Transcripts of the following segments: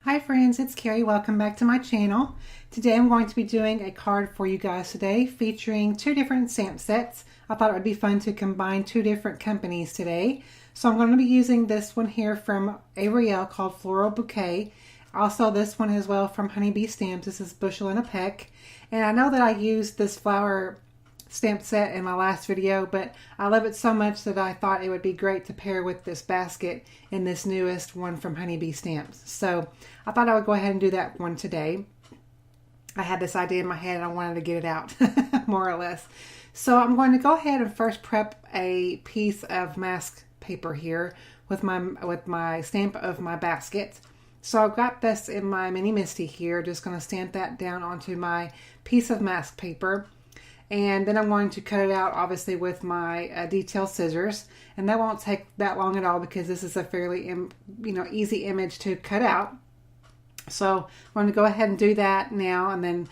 Hi friends, it's Kari. Welcome back to my channel. Today I'm going to be doing a card for you guys today featuring two different stamp sets. I thought it would be fun to combine two different companies today. So I'm going to be using this one here from Avery Elle called Floral Bouquet. Also this one as well from Honeybee Stamps. This is Bushel and a Peck. And I know that I used this flower stamp set in my last video, but I love it so much that I thought it would be great to pair with this basket in this newest one from Honeybee Stamps. So I thought I would go ahead and do that one today. I had this idea in my head and I wanted to get it out more or less. So I'm going to go ahead and first prep a piece of mask paper here with my stamp of my basket. So I've got this in my mini MISTI here, just going to stamp that down onto my piece of mask paper. And then I'm going to cut it out obviously with my detail scissors, and that won't take that long at all because this is a fairly easy image to cut out. So I'm going to go ahead and do that now, and then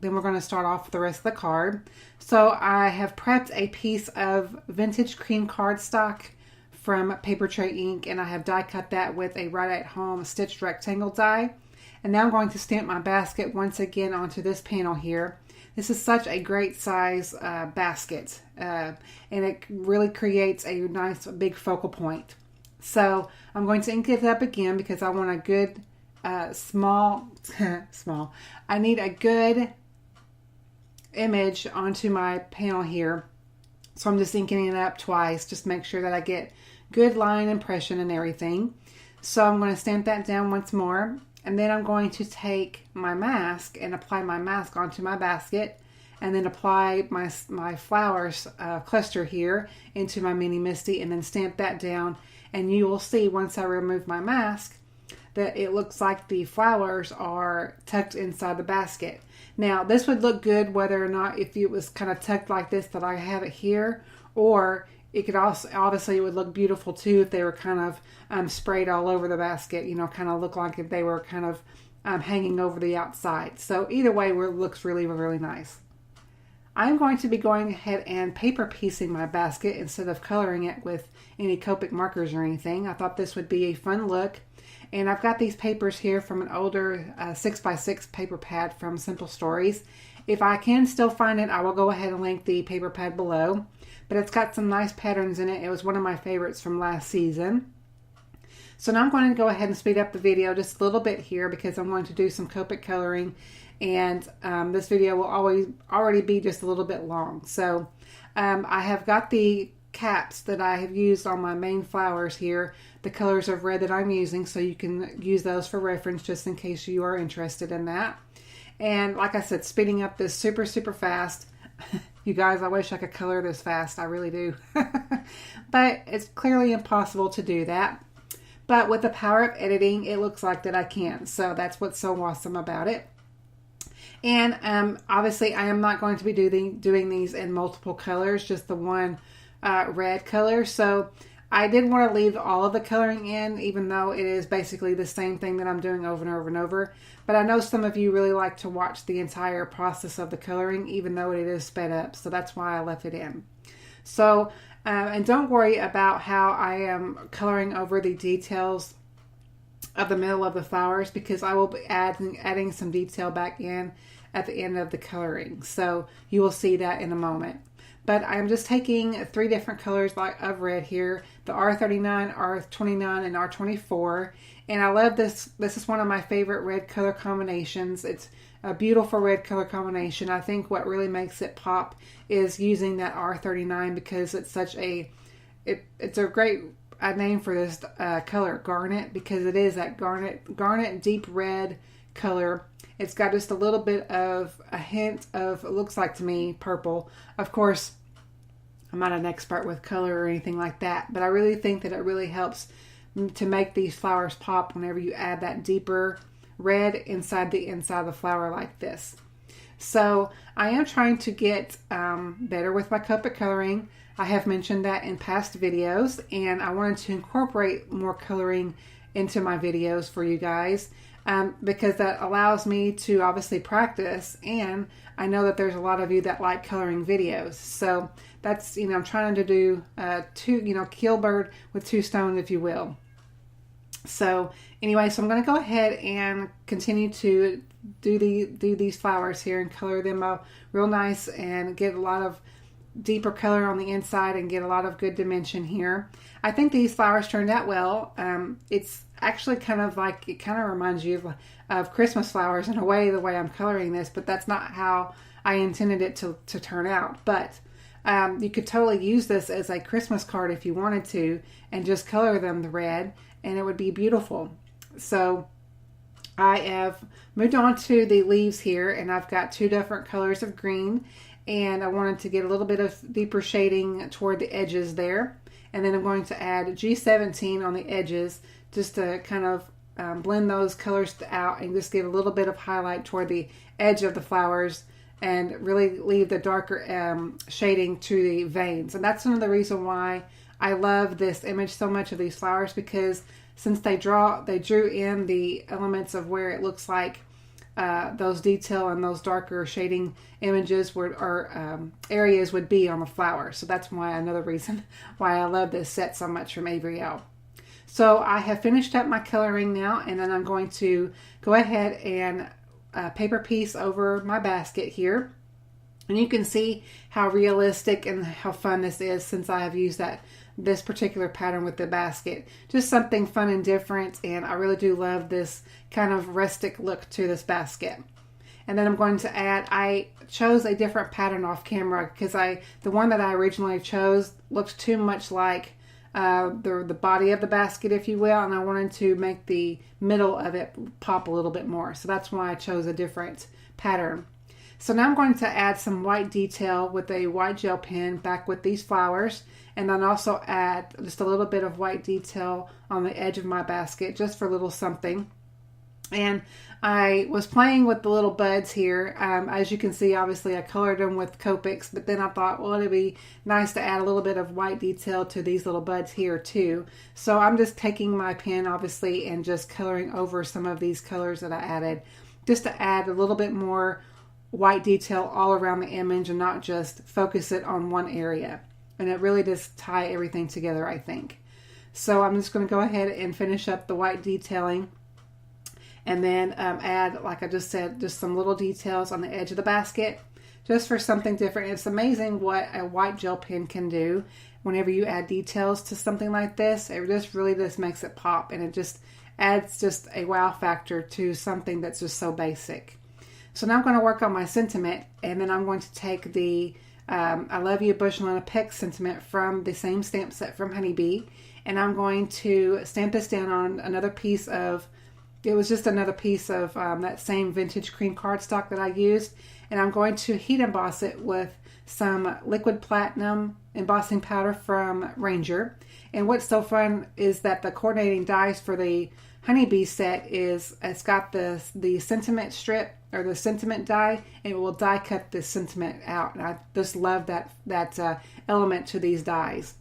we're going to start off with the rest of the card. So I have prepped a piece of vintage cream cardstock from Paper Tray Ink, and I have die cut that with a Right at Home stitched rectangle die. And now I'm going to stamp my basket once again onto this panel here. This is such a great size basket, and it really creates a nice big focal point. So I'm going to ink it up again because I want a good small. I need a good image onto my panel here. So I'm just inking it up twice, just make sure that I get good line impression and everything. So I'm going to stamp that down once more. And then I'm going to take my mask and apply my mask onto my basket, and then apply my flowers cluster here into my mini MISTI, and then stamp that down. And you will see once I remove my mask that it looks like the flowers are tucked inside the basket. Now this would look good whether or not if it was kind of tucked like this that I have it here, or it could also, obviously it would look beautiful too if they were kind of sprayed all over the basket, kind of look like if they were kind of hanging over the outside. So either way, it looks really, really nice. I'm going to be going ahead and paper piecing my basket instead of coloring it with any Copic markers or anything. I thought this would be a fun look. And I've got these papers here from an older 6x6 paper pad from Simple Stories. If I can still find it, I will go ahead and link the paper pad below. But it's got some nice patterns in it. It was one of my favorites from last season. So now I'm going to go ahead and speed up the video just a little bit here because I'm going to do some Copic coloring. And this video will already be just a little bit long. So I have got the caps that I have used on my main flowers here, the colors of red that I'm using, so you can use those for reference just in case you are interested in that. And like I said, speeding up this super fast. You guys, I wish I could color this fast. I really do. But it's clearly impossible to do that. But with the power of editing, it looks like that I can. So that's what's so awesome about it. And obviously, I am not going to be doing these in multiple colors, just the one red color. So I did want to leave all of the coloring in, even though it is basically the same thing that I'm doing over and over and over. But I know some of you really like to watch the entire process of the coloring, even though it is sped up. So that's why I left it in. So, and don't worry about how I am coloring over the details of the middle of the flowers, because I will be adding some detail back in at the end of the coloring. So you will see that in a moment. But I'm just taking three different colors of red here, the R39, R29, and R24. And I love this. This is one of my favorite red color combinations. It's a beautiful red color combination. I think what really makes it pop is using that R39 because it's such it's a great name for this color, garnet, because it is that garnet deep red color. It's got just a little bit of a hint of, it looks like to me, purple. Of course, I'm not an expert with color or anything like that, but I really think that it really helps to make these flowers pop whenever you add that deeper red inside the flower like this. So I am trying to get better with my Copic coloring. I have mentioned that in past videos, and I wanted to incorporate more coloring into my videos for you guys because that allows me to obviously practice, and I know that there's a lot of you that like coloring videos. So that's, I'm trying to do kill bird with two stones, if you will. So anyway, so I'm going to go ahead and continue to do these flowers here and color them up real nice and get a lot of deeper color on the inside and get a lot of good dimension here. I think these flowers turned out well. It's actually kind of like, it kind of reminds you of Christmas flowers in a way, the way I'm coloring this, but that's not how I intended it to turn out. But you could totally use this as a Christmas card if you wanted to, and just color them the red, and it would be beautiful. So I have moved on to the leaves here, and I've got two different colors of green, and I wanted to get a little bit of deeper shading toward the edges there. And then I'm going to add G17 on the edges just to kind of blend those colors out and just give a little bit of highlight toward the edge of the flowers and really leave the darker shading to the veins. And that's another reason why I love this image so much of these flowers, because since they drew in the elements of where it looks like those detail and those darker shading images or areas would be on the flower. So that's why, another reason why I love this set so much from Avery, Elle. So I have finished up my coloring now, and then I'm going to go ahead and paper piece over my basket here. And you can see how realistic and how fun this is since I have used this particular pattern with the basket. Just something fun and different, and I really do love this kind of rustic look to this basket. And then I'm going to add, I chose a different pattern off camera because the one that I originally chose looks too much like the body of the basket, if you will, and I wanted to make the middle of it pop a little bit more. So that's why I chose a different pattern. So now I'm going to add some white detail with a white gel pen back with these flowers, and then also add just a little bit of white detail on the edge of my basket just for a little something. And I was playing with the little buds here. As you can see, obviously I colored them with Copics, but then I thought, well, it'd be nice to add a little bit of white detail to these little buds here too. So I'm just taking my pen, obviously, and just coloring over some of these colors that I added, just to add a little bit more white detail all around the image and not just focus it on one area. And it really does tie everything together, I think. So I'm just going to go ahead and finish up the white detailing. And then add, like I just said, just some little details on the edge of the basket, just for something different. It's amazing what a white gel pen can do whenever you add details to something like this. It just really just makes it pop, and it just adds just a wow factor to something that's just so basic. So now I'm going to work on my sentiment, and then I'm going to take the I Love You Bushel and a Peck sentiment from the same stamp set from Honeybee, and I'm going to stamp this down on another piece of, it was just another piece of that same vintage cream cardstock that I used, and I'm going to heat emboss it with some liquid platinum embossing powder from Ranger. And what's so fun is that the coordinating dies for the Honeybee set it's got the sentiment strip, or the sentiment die, and it will die cut the sentiment out. And I just love that element to these dies.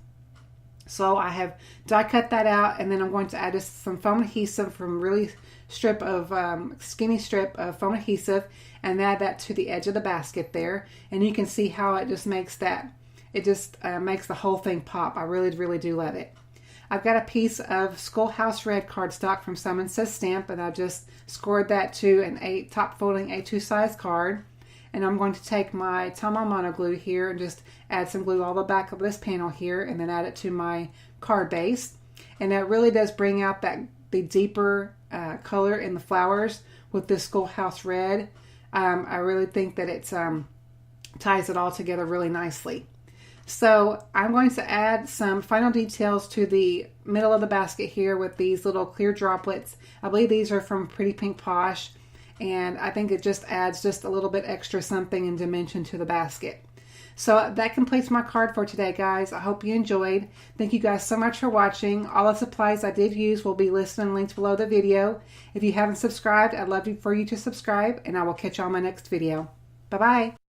So I have die cut that out, and then I'm going to add just some foam adhesive from really skinny strip of foam adhesive, and add that to the edge of the basket there. And you can see how it just makes that, it just makes the whole thing pop. I really, really do love it. I've got a piece of Schoolhouse Red cardstock from Simon Says Stamp, and I just scored that to an top folding A2 size card. And I'm going to take my Tomo Mono Glue here and just add some glue all the back of this panel here, and then add it to my card base. And that really does bring out the deeper color in the flowers with this Schoolhouse Red. I really think that it ties it all together really nicely. So I'm going to add some final details to the middle of the basket here with these little clear droplets. I believe these are from Pretty Pink Posh, and I think it just adds just a little bit extra something in dimension to the basket. So that completes my card for today, guys. I hope you enjoyed. Thank you guys so much for watching. All the supplies I did use will be listed and linked below the video. If you haven't subscribed, I'd love for you to subscribe, and I will catch you on my next video. Bye-bye.